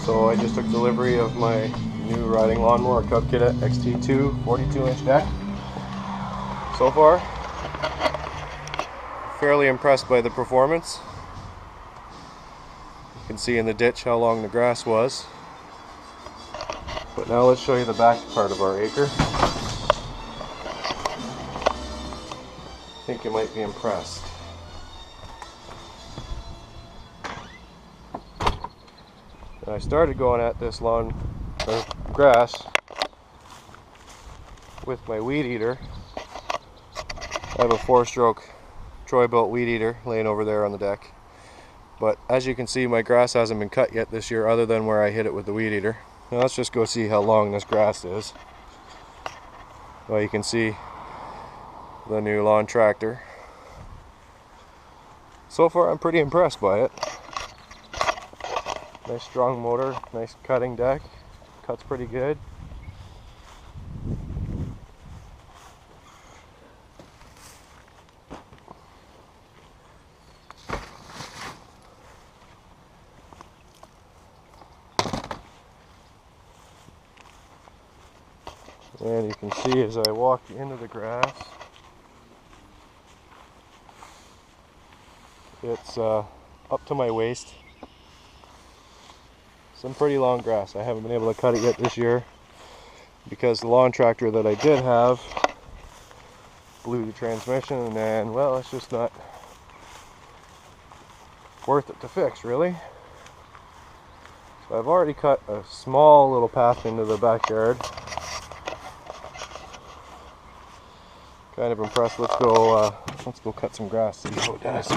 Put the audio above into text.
So I just took delivery of my new riding lawnmower Cub Cadet XT2 42-inch deck. So far, fairly impressed by the performance. You can see in the ditch how long the grass was. But now let's show you the back part of our acre. I think you might be impressed. I started going at this grass with my weed eater. I have a 4-stroke Troy-Bilt weed eater laying over there on the deck. But as you can see, my grass hasn't been cut yet this year other than where I hit it with the weed eater. Now let's just go see how long this grass is. Well, you can see the new lawn tractor. So far I'm pretty impressed by it. Nice strong motor, nice cutting deck, cuts pretty good. And you can see as I walk into the grass, it's up to my waist. Some pretty long grass. I haven't been able to cut it yet this year because the lawn tractor that I did have blew the transmission, and well, it's just not worth it to fix, really. So I've already cut a small little path into the backyard. Kind of impressed. Let's go cut some grass, see how it does.